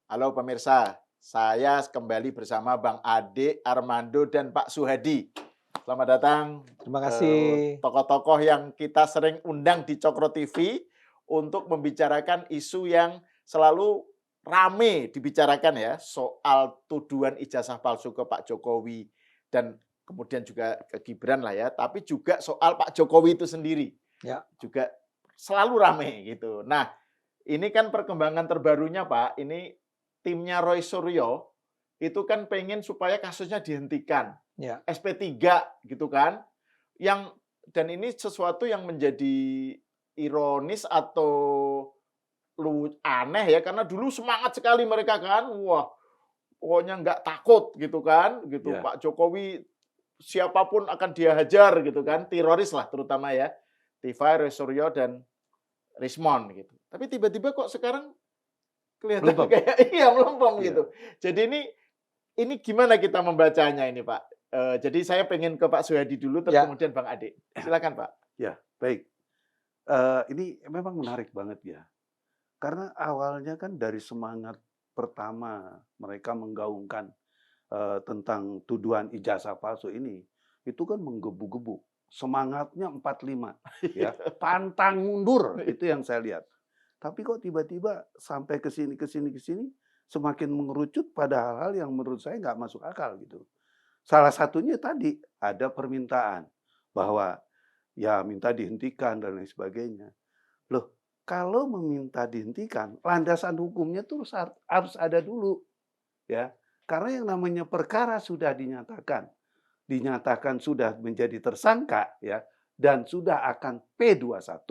Halo pemirsa, saya kembali bersama Bang Ade, Armando, dan Pak Suhadi. Selamat datang Terima kasih. tokoh-tokoh yang kita sering undang di Cokro TV untuk membicarakan isu yang selalu rame dibicarakan ya, soal tuduhan ijazah palsu ke Pak Jokowi dan kemudian juga ke Gibran lah ya, tapi juga soal Pak Jokowi itu sendiri Ya, juga selalu rame gitu. Nah, ini kan perkembangan terbarunya Pak, ini timnya Roy Suryo itu kan pengen supaya kasusnya dihentikan. ya, SP3 gitu kan. Yang dan ini sesuatu yang menjadi ironis atau aneh ya karena dulu semangat sekali mereka kan. Wah, pokoknya nggak takut gitu kan, gitu. Ya, Pak Jokowi siapapun akan dia hajar gitu ya. kan, teroris lah terutama ya. Tifai, Roy Suryo dan Rismon gitu. Tapi tiba-tiba kok sekarang kelihatan Melempem. kayak iya melempem Iya, gitu. Jadi ini gimana kita membacanya ini Pak? Jadi saya pengen ke Pak Suhadi dulu terus ya. kemudian Bang Ade. Silakan Pak. ya, baik. Ini memang menarik banget ya. Karena awalnya kan dari semangat pertama mereka menggaungkan tentang tuduhan ijazah palsu ini, itu kan menggebu-gebu. Semangatnya 45, ya. Pantang mundur, itu yang saya lihat. Tapi kok tiba-tiba sampai ke sini, ke sini, ke sini, semakin mengerucut pada hal-hal yang menurut saya nggak masuk akal gitu. Salah satunya tadi ada permintaan bahwa ya minta dihentikan dan lain sebagainya. Loh, kalau meminta dihentikan, landasan hukumnya tuh harus ada dulu, ya. Karena yang namanya perkara sudah dinyatakan sudah menjadi tersangka, ya, dan sudah akan P21,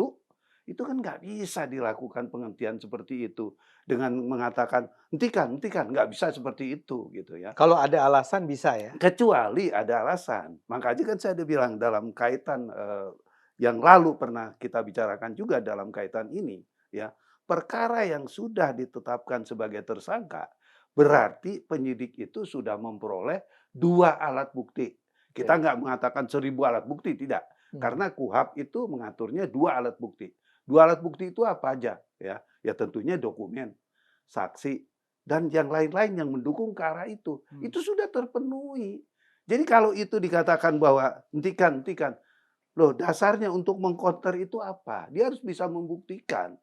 itu kan nggak bisa dilakukan penghentian seperti itu dengan mengatakan hentikan, nggak bisa seperti itu gitu ya. Kalau ada alasan bisa ya? Kecuali ada alasan. Makanya kan saya udah bilang dalam kaitan yang lalu pernah kita bicarakan juga dalam kaitan ini, ya. Perkara yang sudah ditetapkan sebagai tersangka, berarti penyidik itu sudah memperoleh 2 alat bukti. Kita Oke. nggak mengatakan 1000 alat bukti, tidak. Hmm. Karena KUHP itu mengaturnya 2 alat bukti. 2 alat bukti itu apa aja, ya? Ya tentunya dokumen, saksi, dan yang lain-lain yang mendukung ke arah itu. Hmm. Itu sudah terpenuhi. Jadi kalau itu dikatakan bahwa hentikan. Loh, dasarnya untuk mengcounter itu apa? Dia harus bisa membuktikan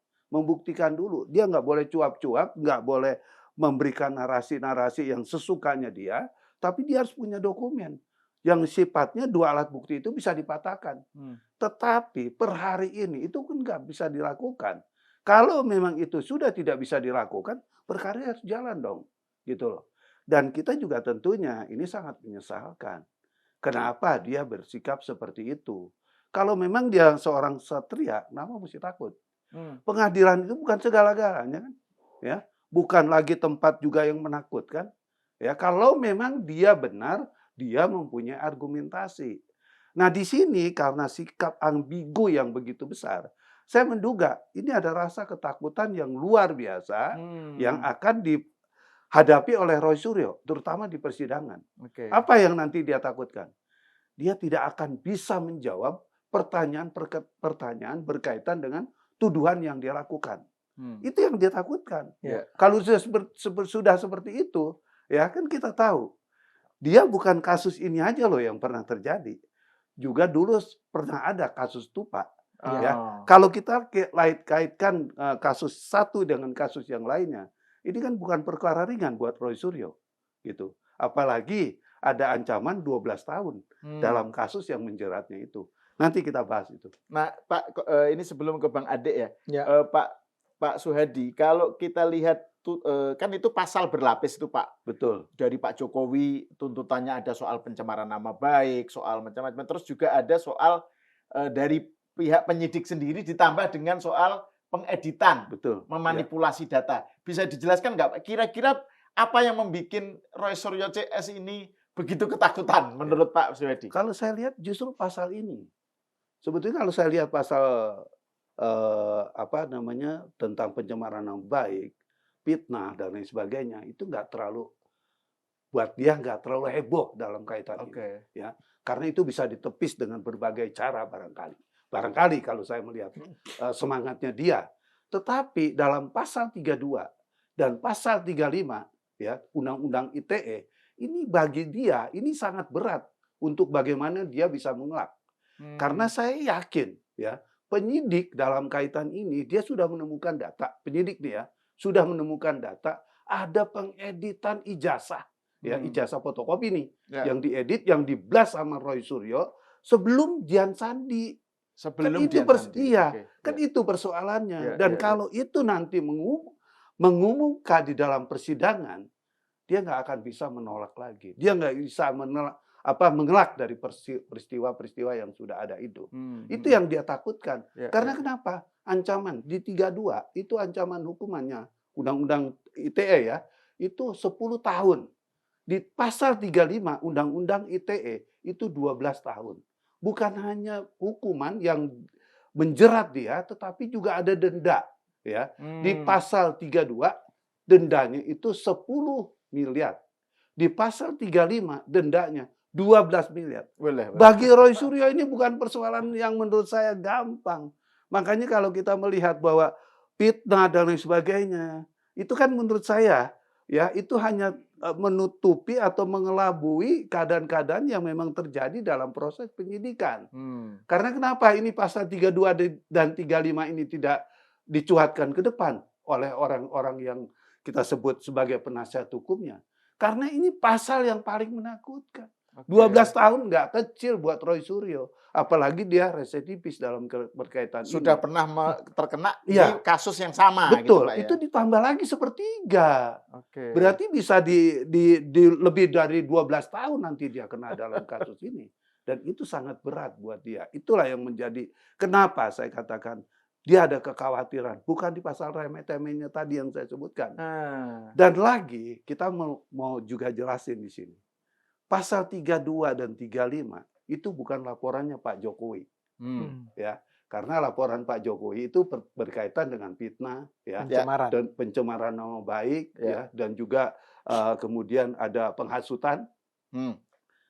dulu. Dia nggak boleh cuap-cuap, nggak boleh memberikan narasi-narasi yang sesukanya dia, tapi dia harus punya dokumen yang sifatnya 2 alat bukti itu bisa dipatahkan. Hmm. Tetapi per hari ini itu kan nggak bisa dilakukan. Kalau memang itu sudah tidak bisa dilakukan, perkara harus jalan dong, gitu loh. Dan kita juga tentunya ini sangat menyesalkan. Kenapa dia bersikap seperti itu? Kalau memang dia seorang satria, kenapa mesti takut? Hmm. Pengadilan itu bukan segala-galanya kan, ya. Bukan lagi tempat juga yang menakutkan, ya. Kalau memang dia benar, dia mempunyai argumentasi. Nah, di sini karena sikap ambigu yang begitu besar, saya menduga ini ada rasa ketakutan yang luar biasa yang Hmm. akan dihadapi oleh Roy Suryo, terutama di persidangan. Oke. Apa yang nanti dia takutkan? Dia tidak akan bisa menjawab pertanyaan berkaitan dengan tuduhan yang dia lakukan. Hmm. Itu yang dia takutkan. Ya. Ya. Kalau sudah seperti itu, ya kan kita tahu, dia bukan kasus ini aja loh yang pernah terjadi. Juga dulu pernah ada kasus Tupa, ya. Oh. Kalau kita kaitkan kasus satu dengan kasus yang lainnya, ini kan bukan perkara ringan buat Roy Suryo, gitu. Apalagi ada ancaman 12 tahun Hmm. dalam kasus yang menjeratnya itu. Nanti kita bahas itu. Nah, Pak, ini sebelum ke Bang Ade ya, Ya. Pak Pak Suhadi, kalau kita lihat kan itu pasal berlapis itu Pak. Betul. Dari Pak Jokowi tuntutannya ada soal pencemaran nama baik, soal macam-macam, terus juga ada soal, dari pihak penyidik sendiri ditambah dengan soal pengeditan, Betul, ya. memanipulasi data. Bisa dijelaskan nggak Pak, kira-kira apa yang membuat Roy Suryo CS ini begitu ketakutan Ya. menurut Pak Suhadi? Kalau saya lihat justru pasal ini. Sebetulnya kalau saya lihat pasal, apa namanya, tentang pencemaran nama baik, fitnah dan lain sebagainya, itu buat dia nggak terlalu heboh dalam kaitan ini, Oke. ya. Karena itu bisa ditepis dengan berbagai cara barangkali. Barangkali kalau saya melihat, semangatnya dia. Tetapi dalam pasal 32, dan pasal 35 ya Undang-Undang ITE ini bagi dia ini sangat berat untuk bagaimana dia bisa mengelak. Karena saya yakin ya penyidik dalam kaitan ini dia sudah menemukan data, penyidik nih ya sudah menemukan data ada pengeditan ijazah ya ijazah fotokopi nih Ya. yang diedit yang diblast sama Roy Suryo sebelum Dian Sandi. Sebelum itu Dian Sandi. iya, Oke, kan ya. itu persoalannya. Ya, Dan ya, ya. kalau itu nanti mengumumkan di dalam persidangan, dia nggak akan bisa menolak lagi. Dia nggak bisa mengelak dari peristiwa-peristiwa yang sudah ada itu. Itu yang dia takutkan. Ya, Karena ya. kenapa? Ancaman di 32 itu ancaman hukumannya Undang-Undang ITE ya, itu 10 tahun. Di pasal 35 Undang-Undang ITE itu 12 tahun. Bukan hanya hukuman yang menjerat dia, tetapi juga ada denda. Ya, di pasal 32 dendanya itu 10 miliar. Di pasal 35 dendanya 12 miliar. Boleh. Bagi Roy Suryo ini bukan persoalan yang menurut saya gampang. Makanya kalau kita melihat bahwa fitnah dan lain sebagainya, itu kan menurut saya ya itu hanya menutupi atau mengelabui keadaan-keadaan yang memang terjadi dalam proses penyidikan. Karena kenapa ini pasal 32 dan 35 ini tidak dicuatkan ke depan oleh orang-orang yang kita sebut sebagai penasihat hukumnya. Karena ini pasal yang paling menakutkan. 12 tahun nggak kecil buat Roy Suryo. Apalagi dia residivis dalam berkaitan Sudah ini. pernah terkena Iya. di kasus yang sama. Betul, gitu, Pak, ya? itu ditambah lagi sepertiga. Oke. Berarti bisa di lebih dari 12 tahun nanti dia kena dalam kasus ini. Dan itu sangat berat buat dia. Itulah yang menjadi kenapa saya katakan dia ada kekhawatiran. Bukan di pasal remeh-temehnya tadi yang saya sebutkan. Dan lagi kita mau juga jelasin di sini. Pasal 32 dan 35 itu bukan laporannya Pak Jokowi. Ya, karena laporan Pak Jokowi itu berkaitan dengan fitnah ya, Pencemaran. dan pencemaran nama baik ya, dan juga kemudian ada penghasutan.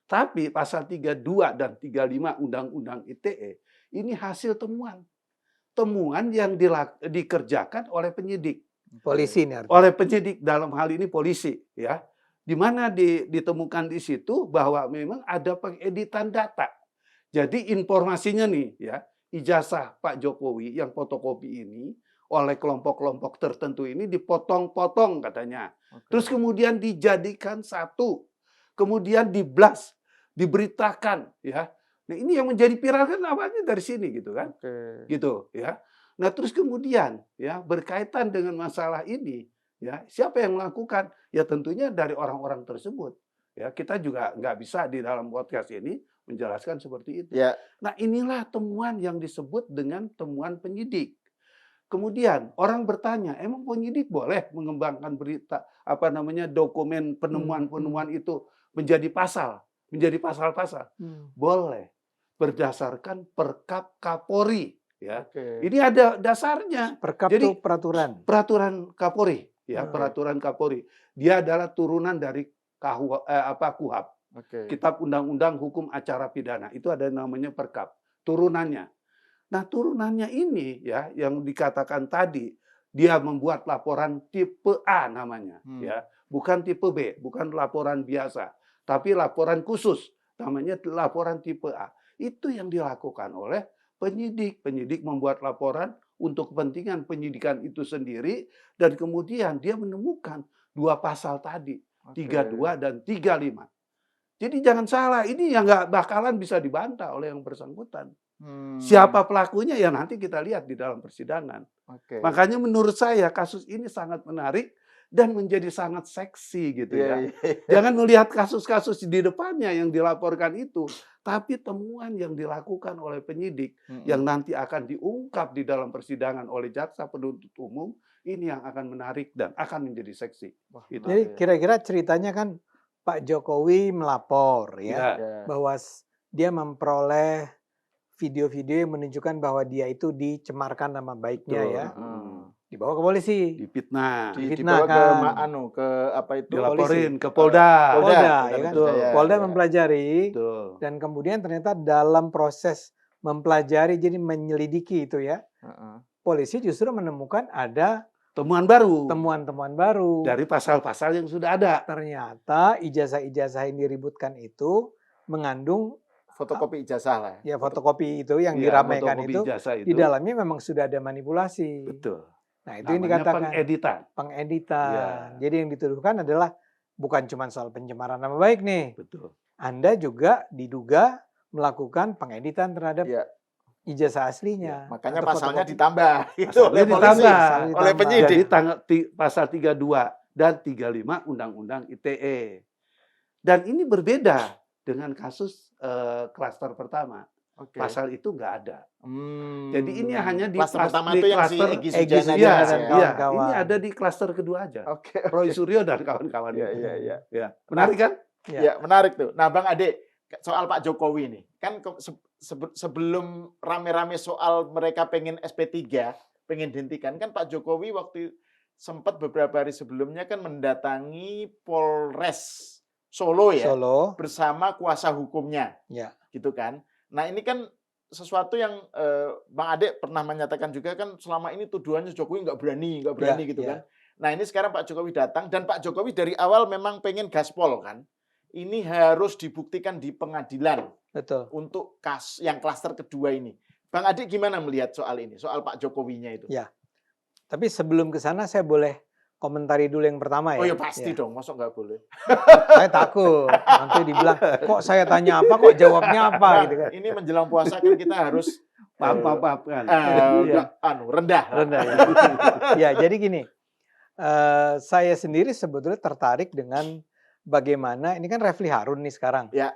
Tapi pasal 32 dan 35 Undang-Undang ITE ini hasil temuan. Temuan yang dikerjakan oleh penyidik. Polisi ini artinya. Oleh penyidik dalam hal ini polisi ya. Di mana ditemukan di situ bahwa memang ada pengeditan data. Jadi informasinya nih ya, ijazah Pak Jokowi yang fotokopi ini oleh kelompok-kelompok tertentu ini dipotong-potong katanya. Terus kemudian dijadikan satu. Kemudian diblast, diberitakan ya. Nah, ini yang menjadi viral kan awalnya dari sini gitu kan. Gitu ya. Nah, terus kemudian ya berkaitan dengan masalah ini ya, siapa yang melakukan? Ya tentunya dari orang-orang tersebut. Ya, kita juga nggak bisa di dalam podcast ini menjelaskan seperti itu. Ya. Nah, inilah temuan yang disebut dengan temuan penyidik. Kemudian orang bertanya, emang penyidik boleh mengembangkan berita dokumen penemuan-penemuan itu menjadi pasal, menjadi pasal-pasal? Boleh. Berdasarkan Perkap Kapolri ya. Ini ada dasarnya. Perkap Jadi itu peraturan. Peraturan Kapolri ya, peraturan Kapolri. Dia adalah turunan dari KUHP. Kitab Undang-Undang Hukum Acara Pidana. Itu ada namanya Perkap. Turunannya. Nah, turunannya ini ya yang dikatakan tadi dia membuat laporan tipe A namanya ya, bukan tipe B, bukan laporan biasa, tapi laporan khusus namanya laporan tipe A. Itu yang dilakukan oleh penyidik. Penyidik membuat laporan untuk kepentingan penyidikan itu sendiri dan kemudian dia menemukan dua pasal tadi, 32 dan 35. Jadi jangan salah, ini yang nggak bakalan bisa dibantah oleh yang bersangkutan. Siapa pelakunya ya nanti kita lihat di dalam persidangan. Makanya menurut saya kasus ini sangat menarik dan menjadi sangat seksi gitu ya. Jangan melihat kasus-kasus di depannya yang dilaporkan itu, tapi temuan yang dilakukan oleh penyidik yang nanti akan diungkap di dalam persidangan oleh jaksa penuntut umum, ini yang akan menarik dan akan menjadi seksi. Jadi kira-kira ceritanya kan Pak Jokowi melapor ya, bahwa dia memperoleh video-video yang menunjukkan bahwa dia itu dicemarkan nama baiknya ya. Dibawa ke polisi. Difitnah. Dibawa Difitnah ke apa itu? Dilaporin ke Polda. Polda ya kan. Polda Ya. mempelajari Betul. dan kemudian ternyata dalam proses mempelajari jadi menyelidiki itu ya. Polisi justru menemukan ada temuan-temuan baru. dari pasal-pasal yang sudah ada. Ternyata ijazah-ijazah yang diributkan itu mengandung Fotokopi ijazah lah. ya fotokopi itu yang Iya, diramaikan fotokopi itu ijazah di dalamnya memang sudah ada manipulasi. Betul. Nah, itu yang Namanya dikatakan pengeditan. pengeditan. Iya. Jadi yang dituduhkan adalah bukan cuma soal pencemaran nama baik nih. Betul. Anda juga diduga melakukan pengeditan terhadap Iya. ijazah aslinya. Makanya atau pasalnya fotokopi. ditambah itu Pasalnya oleh polisi, ditambah. Pasalnya oleh ditambah. penyidik. Jadi pasal 32 dan 35 Undang-Undang ITE. Dan ini berbeda dengan kasus klaster pertama. Oke. Pasal itu nggak ada. Hmm. Jadi ini hanya di klaster pertama di itu yang si klaster Egy Egy Sujana Sujana Iya, aja, dan ya. iya. kawan-kawan. Ini ada di klaster kedua aja. Oke. Roy Suryo dan kawan-kawan. Iya, itu. iya, iya. Ya. Menarik kan? Ya. Ya, menarik tuh. Nah, Bang Ade, soal Pak Jokowi nih. Kan sebelum rame-rame soal mereka pengen SP3, pengen dihentikan, kan Pak Jokowi waktu sempat beberapa hari sebelumnya kan mendatangi Polres Solo ya, Solo. bersama kuasa hukumnya. Ya. Gitu kan. Nah, ini kan sesuatu yang Bang Ade pernah menyatakan juga kan selama ini tuduhannya Jokowi nggak berani Ya, gitu ya. kan. Nah, ini sekarang Pak Jokowi datang dan Pak Jokowi dari awal memang pengen gaspol kan. Ini harus dibuktikan di pengadilan Betul. untuk yang klaster kedua ini. Bang Ade gimana melihat soal ini, soal Pak Jokowinya itu? Ya. Tapi sebelum ke sana saya boleh komentari dulu yang pertama ya. Oh ya pasti Ya. dong, masa nggak boleh? Saya takut nanti dibilang kok saya tanya apa kok jawabnya apa Bang, gitu kan. ini menjelang puasa kan kita harus Maaf kan. rendah. Rendah ya. Ya, jadi gini. Saya sendiri sebetulnya tertarik dengan bagaimana ini kan Refli Harun nih sekarang. Ya.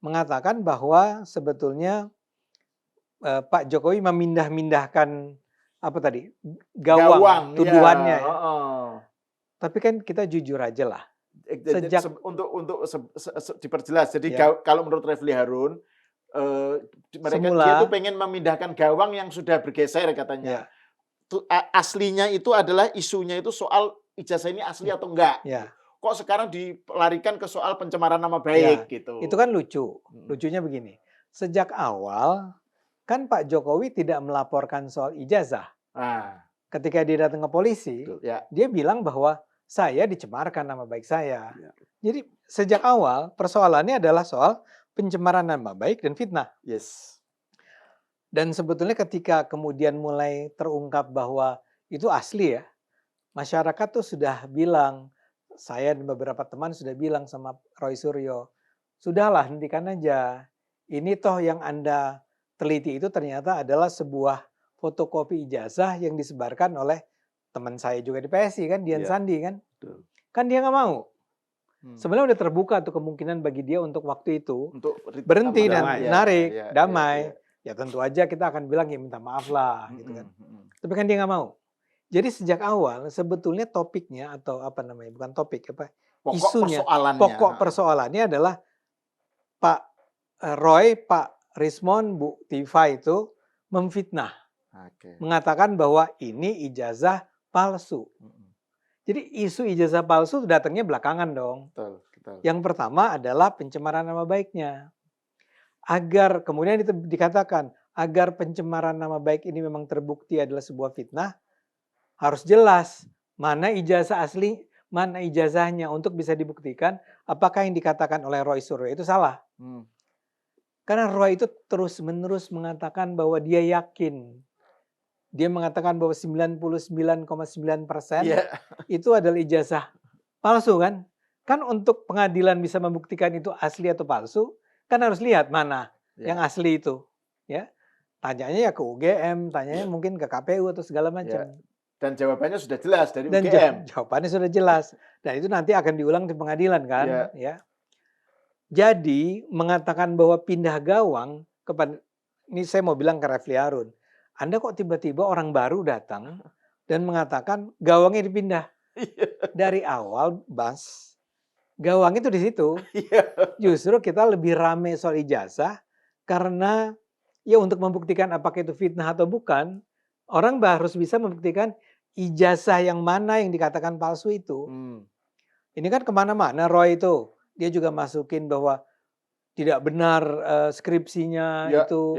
Mengatakan bahwa sebetulnya Pak Jokowi memindah-mindahkan apa tadi? Gawang tuduhannya ya. ya. Tapi kan kita jujur aja lah. Sejak untuk diperjelas. Jadi Ya. kalau menurut Refli Harun mereka Semula- dia tuh pengen memindahkan gawang yang sudah bergeser katanya. Aslinya itu adalah isunya itu soal ijazah ini asli atau enggak. Ya. Kok sekarang dilarikan ke soal pencemaran nama baik gitu. Itu kan lucu. Lucunya begini. Sejak awal kan Pak Jokowi tidak melaporkan soal ijazah. Nah, Ketika dia datang ke polisi, ya. dia bilang bahwa saya dicemarkan nama baik saya. Ya. Jadi sejak awal persoalannya adalah soal pencemaran nama baik dan fitnah. Yes. Dan sebetulnya ketika kemudian mulai terungkap bahwa itu asli ya, masyarakat tuh sudah bilang, saya dan beberapa teman sudah bilang sama Roy Suryo, sudahlah hentikan aja. Ini toh yang Anda teliti itu ternyata adalah sebuah fotokopi ijazah yang disebarkan oleh teman saya juga di PSI kan, Dian Iya. Sandi kan. Betul. Kan dia nggak mau. Sebenarnya udah terbuka tuh kemungkinan bagi dia untuk waktu itu Untuk berhenti dan damai, narik, ya, damai. ya. Ya tentu aja kita akan bilang ya minta maaf lah gitu kan. Mm-mm. Tapi kan dia nggak mau. Jadi sejak awal sebetulnya topiknya atau apa namanya, bukan topik apa, isunya, pokok persoalannya adalah Pak Roy, Pak Rismon, Bu Tifa itu memfitnah. Oke. Mengatakan bahwa ini ijazah palsu. Jadi isu ijazah palsu datangnya belakangan dong. Betul. Yang pertama adalah pencemaran nama baiknya. Agar kemudian itu dikatakan, agar pencemaran nama baik ini memang terbukti adalah sebuah fitnah, harus jelas mana ijazah asli, mana ijazahnya untuk bisa dibuktikan apakah yang dikatakan oleh Roy Suryo itu salah. Karena Roy itu terus-menerus mengatakan bahwa dia yakin. Dia mengatakan bahwa 99,9% itu adalah ijazah palsu kan? Kan untuk pengadilan bisa membuktikan itu asli atau palsu, kan harus lihat mana yang asli itu. Ya, tanyanya ya ke UGM, tanyanya mungkin ke KPU atau segala macam. Dan jawabannya sudah jelas dari Dan UGM. jawabannya sudah jelas. Dan itu nanti akan diulang di pengadilan kan? Ya. Jadi mengatakan bahwa pindah gawang kepada, ini saya mau bilang ke Refli Harun, Anda kok tiba-tiba orang baru datang dan mengatakan gawangnya dipindah. Dari awal, Bas, gawang itu di situ. Justru kita lebih rame soal ijazah karena ya untuk membuktikan apakah itu fitnah atau bukan, orang harus bisa membuktikan ijazah yang mana yang dikatakan palsu itu. Ini kan kemana-mana Roy itu. Dia juga masukin bahwa tidak benar skripsinya itu.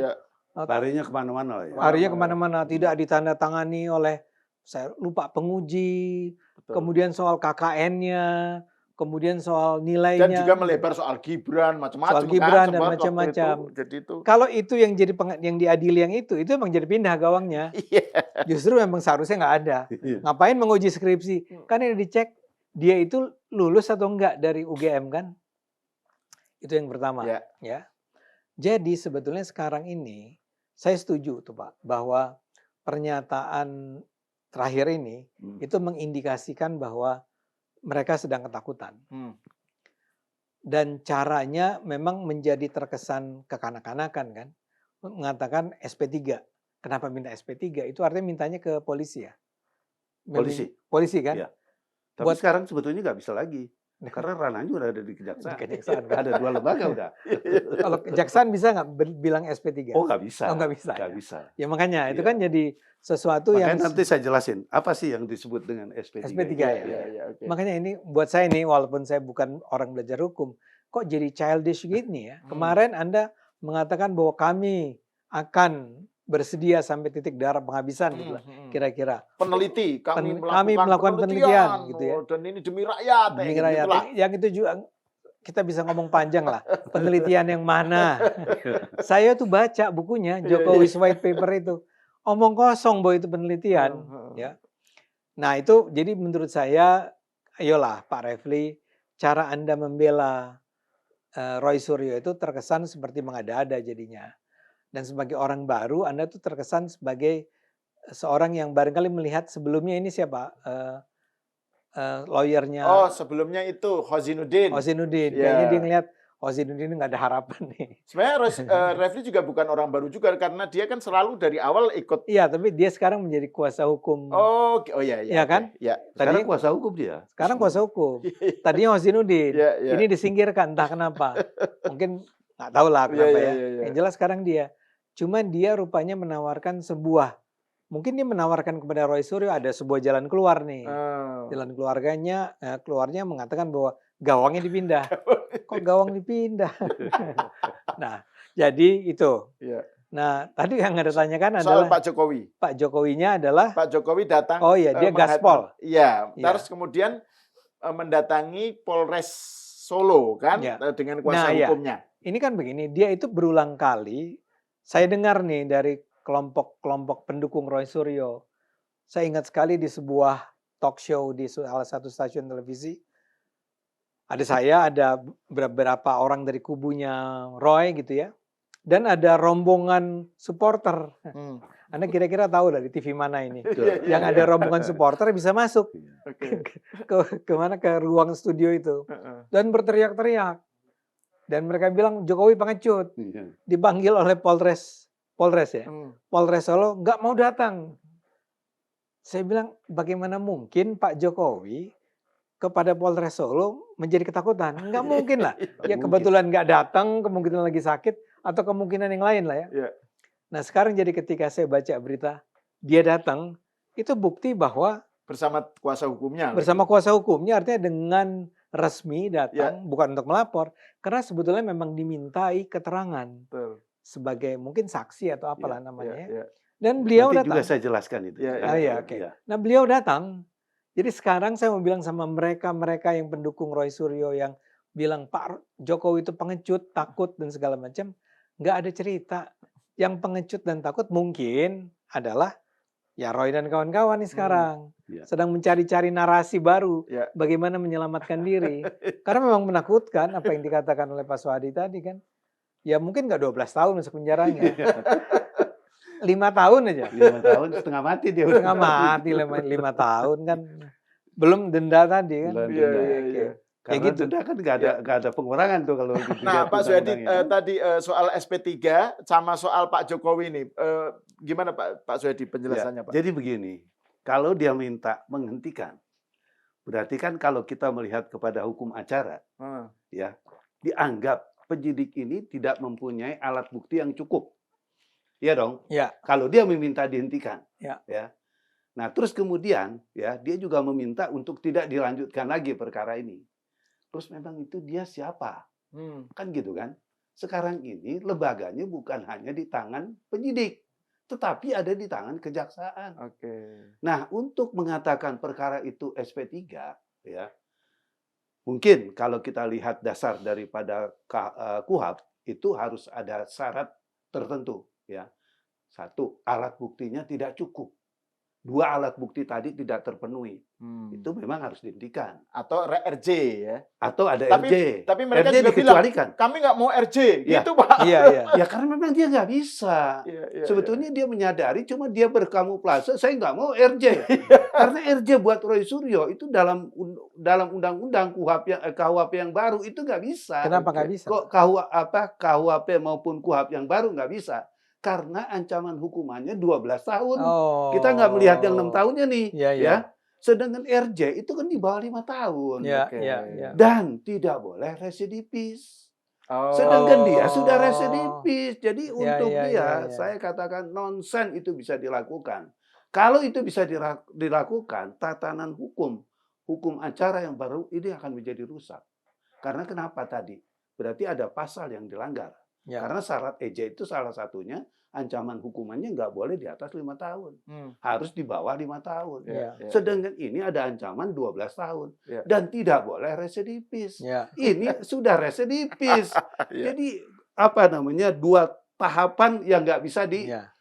Larinya kemana-mana ya. Larinya kemana-mana. Tidak ditandatangani oleh saya lupa penguji, Betul. kemudian soal KKN-nya, kemudian soal Dan nilainya, juga melebar soal Gibran, macam-macam soal Gibran kan, dan sempat waktu macam-macam. itu. Jadi itu, Kalau itu yang jadi yang diadili yang itu emang jadi pindah gawangnya. iya. Justru memang seharusnya nggak ada. Iya. Ngapain menguji skripsi? Kan yang dicek dia itu lulus atau enggak dari UGM kan? Itu yang pertama. Ya. Ya. Jadi sebetulnya sekarang ini saya setuju tuh Pak bahwa pernyataan terakhir ini itu mengindikasikan bahwa mereka sedang ketakutan. Dan caranya memang menjadi terkesan kekanak-kanakan kan. Mengatakan SP3. Kenapa minta SP3? Itu artinya mintanya ke polisi ya? Polisi. Polisi kan? Iya. Tapi sekarang sebetulnya nggak bisa lagi. Karena ranahnya udah ada di Di kejaksaan. kejaksaan kan? Ada 2 lembaga udah. Kalau kejaksaan bisa nggak bilang SP3? Oh nggak bisa. Oh, nggak bisa. Nggak Ya. bisa. Ya makanya itu Iya. kan jadi sesuatu Makanya yang nanti saya jelasin apa sih yang disebut dengan SP3. SP3 Iya, ya. iya, iya, oke. Makanya ini buat saya nih walaupun saya bukan orang belajar hukum, kok jadi childish gini ya. Kemarin Anda mengatakan bahwa kami akan bersedia sampai titik darah penghabisan gitu lah, kira-kira. Peneliti, kami Kami melakukan penelitian gitu ya. dan ini demi rakyat, Demi gitu, rakyat. gitulah. Yang itu juga kita bisa ngomong panjang lah. Penelitian yang mana? Saya tuh baca bukunya Jokowi's White Paper itu. Omong kosong bahwa itu penelitian. Ya. Nah itu jadi menurut saya, ayolah Pak Refli, cara Anda membela Roy Suryo itu terkesan seperti mengada-ada jadinya. Dan sebagai orang baru, Anda tuh terkesan sebagai seorang yang barangkali melihat sebelumnya ini siapa? Lawyernya Oh, sebelumnya itu Hozinuddin. Hozinuddin. Ya. Kayaknya dia ngelihat Hozinuddin ini nggak ada harapan nih. Sebenarnya Refli juga bukan orang baru juga karena dia kan selalu dari awal ikut. Iya, tapi dia sekarang menjadi kuasa hukum. Oh iya, iya. Iya kan? Ya. Sekarang kuasa hukum dia. Sekarang kuasa hukum. Tadinya Hozinuddin. Iya, iya. Ini disingkirkan entah kenapa. Mungkin nggak tahu lah kenapa ya. Yang jelas sekarang dia. Cuman dia rupanya menawarkan sebuah, mungkin dia menawarkan kepada Roy Suryo ada sebuah jalan keluar nih. Jalan keluarnya mengatakan bahwa gawangnya dipindah. Kok gawang dipindah? Nah, jadi itu. Iya. Nah, tadi yang Anda tanyakan Soal adalah Pak Jokowi. Pak Jokowinya adalah Pak Jokowi datang. Oh iya, dia gaspol. Iya, Iya. terus kemudian mendatangi Polres Solo kan Iya. dengan kuasa Nah, hukumnya. ini kan begini, dia itu berulang kali saya dengar nih dari kelompok-kelompok pendukung Roy Suryo. Saya ingat sekali di sebuah talk show di salah satu stasiun televisi. Ada saya, ada beberapa orang dari kubunya Roy gitu ya. Dan ada rombongan supporter. Anda kira-kira tahu dari TV mana ini? Yang ada rombongan supporter bisa masuk ke ruang studio itu. Dan berteriak-teriak. Dan mereka bilang Jokowi pengecut. Dipanggil oleh Polres ya. Polres Solo nggak mau datang. Saya bilang bagaimana mungkin Pak Jokowi kepada Polres Solo menjadi ketakutan? Nggak mungkin lah. Ya kebetulan nggak datang, kemungkinan lagi sakit, atau kemungkinan yang lain lah ya. Nah sekarang jadi ketika saya baca berita, dia datang, itu bukti bahwa bersama kuasa hukumnya. Bersama kuasa hukumnya artinya dengan resmi datang, bukan untuk melapor. Karena sebetulnya memang dimintai keterangan. Betul. Sebagai mungkin saksi atau apalah namanya. Ya. Dan beliau nanti datang. juga saya jelaskan itu. Nah beliau datang. Jadi sekarang saya mau bilang sama mereka yang pendukung Roy Suryo yang bilang Pak Jokowi itu pengecut, takut dan segala macam. Nggak ada cerita. Yang pengecut dan takut mungkin adalah ya Roy dan kawan-kawan nih sekarang. Sedang mencari-cari narasi baru. Bagaimana menyelamatkan diri. Karena memang menakutkan apa yang dikatakan oleh Pak Swadi tadi kan. Ya mungkin nggak 12 tahun masuk penjaranya. 5 tahun aja. 5 tahun setengah mati dia. Setengah mati 5 tahun kan. Belum denda tadi kan. Iya. Karena ya gitu. denda kan nggak ada pengurangan tuh kalau Nah Pak Swadi tadi soal SP3 sama soal Pak Jokowi ini. Gimana Pak Swadi penjelasannya Pak? Jadi begini, kalau dia minta menghentikan, berarti kan kalau kita melihat kepada hukum acara, ya dianggap penyidik ini tidak mempunyai alat bukti yang cukup. Iya dong? Ya. Kalau dia meminta dihentikan. Ya. Nah, terus kemudian ya dia juga meminta untuk tidak dilanjutkan lagi perkara ini. Terus memang itu dia siapa? Kan gitu kan? Sekarang ini lembaganya bukan hanya di tangan penyidik, tetapi ada di tangan kejaksaan. Oke. Nah, untuk mengatakan perkara itu SP3, ya, mungkin kalau kita lihat dasar daripada KUHP itu harus ada syarat tertentu, ya. Satu, alat buktinya tidak cukup. Dua alat bukti tadi tidak terpenuhi. Itu memang harus dihentikan. Atau RJ ya. Atau ada Tapi- RJ. Tapi mereka RJ juga bilang, dikecualikan. kami nggak mau RJ, Ya. gitu Pak. Iya, iya. Ya karena memang dia nggak bisa. Iya, iya, Sebetulnya dia menyadari, cuma dia berkamuflase, saya nggak mau RJ. Karena RJ buat Roy Suryo itu dalam undang-undang KUHP yang baru itu nggak bisa. Kenapa nggak bisa? Kok KUHP maupun KUHP yang baru nggak bisa? Karena ancaman hukumannya 12 tahun. Oh. Kita nggak melihat yang 6 tahunnya nih. Iya, iya. Ya. Sedangkan RJ itu kan di bawah 5 tahun. Iya, Oke. iya, iya. Dan tidak boleh residipis. Oh. Sedangkan dia sudah residipis. Jadi Ya, untuk ya, dia, ya, ya. saya katakan nonsen itu bisa dilakukan. Kalau itu bisa dilakukan, tatanan hukum acara yang baru ini akan menjadi rusak. Karena kenapa tadi? Berarti ada pasal yang dilanggar. Ya. Karena syarat EJ itu salah satunya ancaman hukumannya nggak boleh di atas 5 tahun. Harus di bawah 5 tahun. Ya. Sedangkan ini ada ancaman 12 tahun. Ya. Dan tidak boleh residipis. Ya. Ini sudah residipis. Iya. Jadi dua tahapan yang nggak bisa Ya.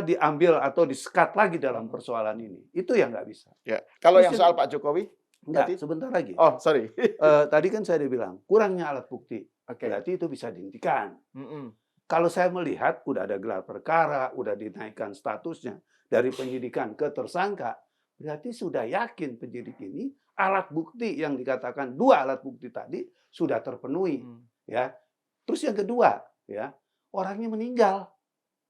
diambil atau di-cut lagi dalam persoalan ini. Itu yang nggak bisa. Ya. Kalau yang Terus soal Pak Jokowi, Enggak, Tadi? sebentar lagi. oh sorry. Tadi kan saya udah bilang, kurangnya alat bukti. Oke. Berarti itu bisa dihentikan. Mm-mm. Kalau saya melihat udah ada gelar perkara, udah dinaikkan statusnya dari penyidikan ke tersangka, berarti sudah yakin penyidik ini alat bukti yang dikatakan dua alat bukti tadi sudah terpenuhi, ya. Terus yang kedua, ya, orangnya meninggal.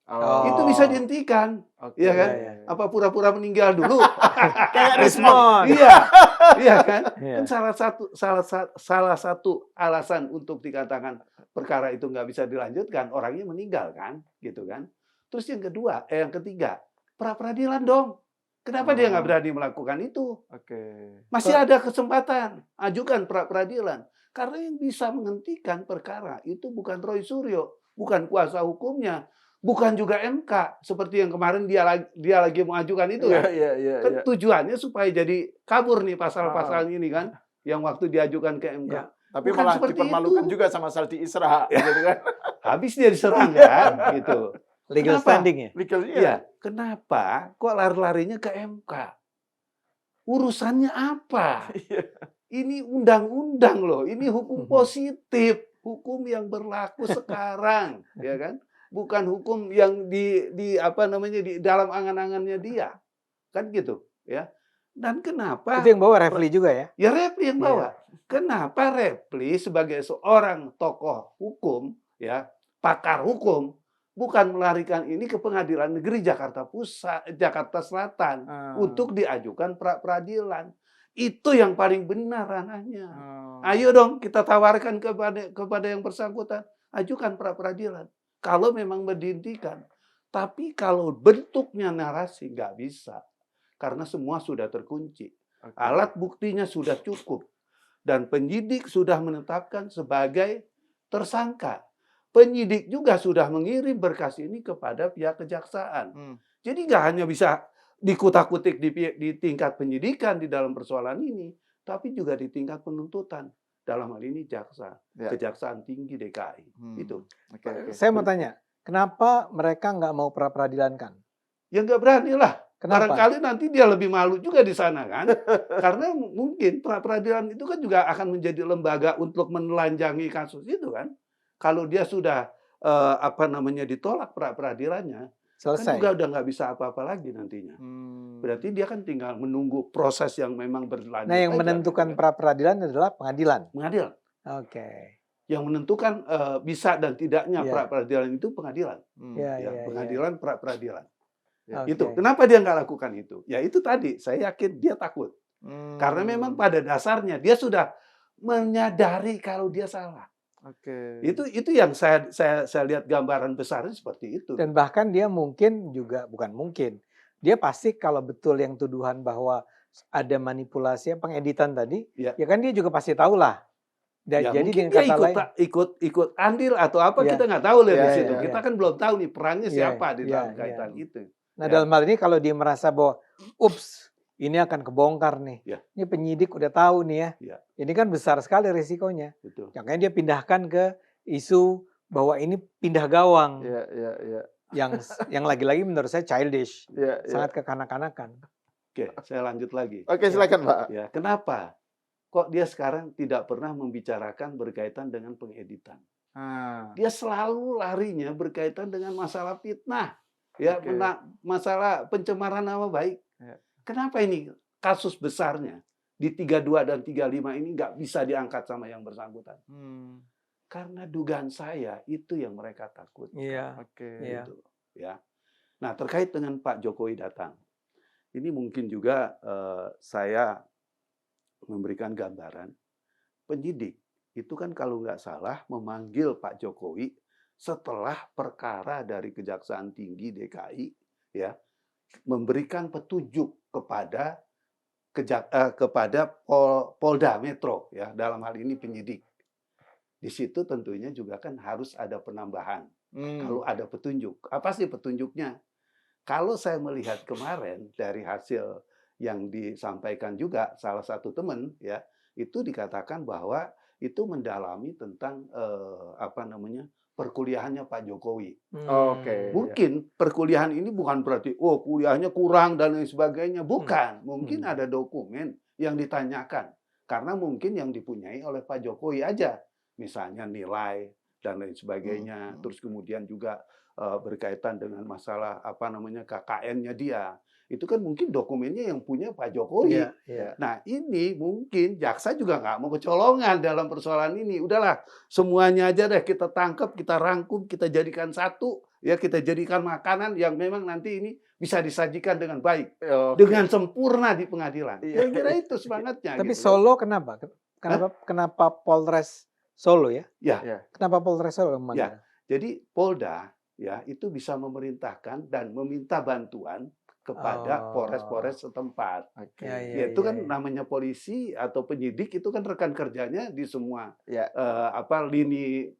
Oh. Itu bisa dihentikan, Oke. iya kan? Ya, ya. Apa pura-pura meninggal dulu? Kayak Respon. Iya, iya kan? Iya. Kan salah satu alasan untuk dikatakan perkara itu nggak bisa dilanjutkan, orangnya meninggal kan, gitu kan? Terus yang ketiga, pra peradilan dong. Kenapa dia nggak berani melakukan itu? Oke. Masih ada kesempatan, ajukan pra peradilan. Karena yang bisa menghentikan perkara itu bukan Roy Suryo, bukan kuasa hukumnya, bukan juga MK seperti yang kemarin dia lagi mengajukan itu kan. Iya. Kan tujuannya supaya jadi kabur nih pasal-pasal ini kan, yang waktu diajukan ke MK. Ya. Tapi Bukan malah seperti dipermalukan itu. juga sama Saldi Isra, gitu kan? Habis dia diserang kan, gitu. Legal Kenapa? standing ya? Legal Iya, kenapa kok lari-larinya ke MK? Urusannya apa? Ini undang-undang loh, ini hukum positif, hukum yang berlaku sekarang, ya kan? Bukan hukum yang di dalam angan-angannya dia. Kan gitu, ya. Dan kenapa? Itu yang bawa Refli juga ya? Ya Refli yang bawa. Kenapa Refli sebagai seorang tokoh hukum, ya, pakar hukum, bukan melarikan ini ke Pengadilan Negeri Jakarta Pusat, Jakarta Selatan untuk diajukan pra peradilan. Itu yang paling benar ranahnya. Ayo dong kita tawarkan kepada yang bersangkutan, ajukan pra peradilan. Kalau memang dihentikan. Tapi kalau bentuknya narasi nggak bisa. Karena semua sudah terkunci. Oke. Alat buktinya sudah cukup. Dan penyidik sudah menetapkan sebagai tersangka. Penyidik juga sudah mengirim berkas ini kepada pihak kejaksaan. Jadi nggak hanya bisa dikutak-kutik di tingkat penyidikan di dalam persoalan ini, tapi juga di tingkat penuntutan. Dalam hal ini jaksa, Ya. Kejaksaan Tinggi DKI. Itu. Oke. Saya mau tanya, kenapa mereka nggak mau pra peradilankan? Ya nggak berani lah. Kenapa? Barangkali nanti dia lebih malu juga di sana kan. Karena mungkin pra peradilan itu kan juga akan menjadi lembaga untuk menelanjangi kasus itu kan. Kalau dia sudah ditolak pra peradilannya, kan Selesai. juga udah nggak bisa apa-apa lagi nantinya. Berarti dia kan tinggal menunggu proses yang memang berlanjut. Nah, yang aja, menentukan gitu kan. pra peradilan adalah pengadilan. Pengadilan. Oke. Yang menentukan bisa dan tidaknya Iya. pra peradilan itu pengadilan. Ya, Ya, ya, pengadilan pra peradilan. Ya, Oke. Itu. Kenapa dia nggak lakukan itu? Ya itu tadi, saya yakin dia takut. Karena memang pada dasarnya dia sudah menyadari kalau dia salah. Oke. Itu yang saya lihat gambaran besarnya seperti itu. Dan bahkan dia mungkin juga, bukan mungkin, dia pasti kalau betul yang tuduhan bahwa ada manipulasi pengeditan tadi, Ya. ya kan dia juga pasti tahu lah Ya Jadi mungkin dengan dia kata ikut lain, ikut andil atau apa ya, kita nggak tahu lihat di ya, situ. ya, Kita ya. kan belum tahu nih perannya ya, siapa di dalam ya. kaitan itu. Nah, Ya. dalam hal ini kalau dia merasa bahwa, ups, ini akan kebongkar nih. Ya. Ini penyidik udah tahu nih ya. Ya. Ini kan besar sekali risikonya. Betul. Makanya dia pindahkan ke isu bahwa ini pindah gawang. Ya, ya, ya. Yang lagi-lagi menurut saya childish. Ya, ya. Sangat kekanak-kanakan. Oke, saya lanjut lagi. Oke, silakan Pak. Ya, kenapa? Kok dia sekarang tidak pernah membicarakan berkaitan dengan pengeditan? Dia selalu larinya berkaitan dengan masalah fitnah, ya, Oke. masalah pencemaran nama baik. Ya. Kenapa ini kasus besarnya di 32 dan 35 ini nggak bisa diangkat sama yang bersangkutan? Karena dugaan saya itu yang mereka takut. Iya. Oke. Iya. Gitu, ya. Nah, terkait dengan Pak Jokowi datang, ini mungkin juga saya memberikan gambaran. Penyidik itu kan kalau nggak salah memanggil Pak Jokowi setelah perkara dari Kejaksaan Tinggi DKI, ya, memberikan petunjuk kepada Polda Metro, ya, dalam hal ini penyidik. Di situ tentunya juga kan harus ada penambahan. Kalau ada petunjuk, apa sih petunjuknya? Kalau saya melihat kemarin dari hasil yang disampaikan juga salah satu teman, ya, itu dikatakan bahwa itu mendalami tentang perkuliahannya Pak Jokowi. Oke. Mungkin perkuliahan ini bukan berarti kuliahnya kurang dan lain sebagainya, bukan. Mungkin ada dokumen yang ditanyakan karena mungkin yang dipunyai oleh Pak Jokowi aja, misalnya nilai dan lain sebagainya. Terus kemudian juga berkaitan dengan masalah KKN-nya dia. Itu kan mungkin dokumennya yang punya Pak Jokowi. Iya, iya. Nah, ini mungkin jaksa juga nggak mau kecolongan dalam persoalan ini. Udahlah, semuanya aja deh kita tangkap, kita rangkum, kita jadikan satu, ya, kita jadikan makanan yang memang nanti ini bisa disajikan dengan baik, dengan sempurna di pengadilan. Kira-kira itu semangatnya. Tapi gitu. Solo kenapa? Kenapa Polres Solo ya? Ya. Kenapa Polres Solo? Ya. Jadi Polda, ya, itu bisa memerintahkan dan meminta bantuan kepada polres-polres setempat. Itu kan namanya polisi atau penyidik itu kan rekan kerjanya di semua lini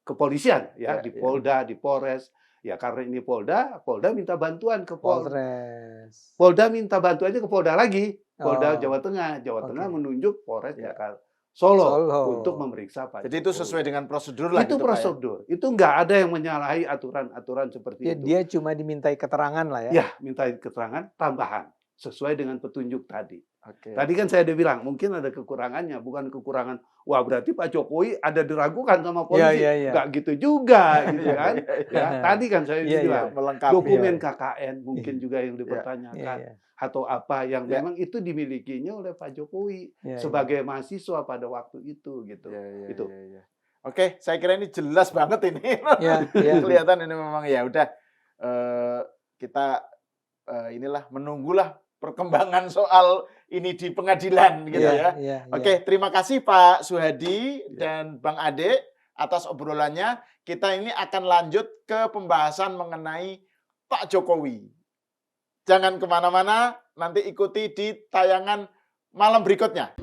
kepolisian, ya, di Polda, di Polres. Ya, karena ini Polda minta bantuan ke Polres. Polda minta bantuannya ke Polda lagi, Polda Jawa Tengah. Jawa Tengah menunjuk Polres Jakarta Solo untuk memeriksa Pak Jadi Jokowi. itu sesuai dengan prosedur lah. Itu gitu, prosedur. Itu nggak ada yang menyalahi aturan-aturan seperti itu. Dia cuma dimintai keterangan lah ya. Ya, minta keterangan tambahan sesuai dengan petunjuk tadi. Oke. Tadi kan saya udah bilang mungkin ada kekurangannya, bukan kekurangan. Wah, berarti Pak Jokowi ada diragukan sama polisi. Nggak gitu juga, gitu kan? Ya, tadi kan saya bilang melengkapi. dokumen KKN mungkin juga yang dipertanyakan. Atau apa yang memang itu dimilikinya oleh Pak Jokowi sebagai mahasiswa pada waktu itu, gitu. Itu. Oke, saya kira ini jelas banget ini. Kelihatan ini memang ya udah kita inilah menunggulah perkembangan soal ini di pengadilan gitu ya. Oke, terima kasih Pak Suhadi dan Bang Ade atas obrolannya. Kita ini akan lanjut ke pembahasan mengenai Pak Jokowi. Jangan kemana-mana, nanti ikuti di tayangan malam berikutnya.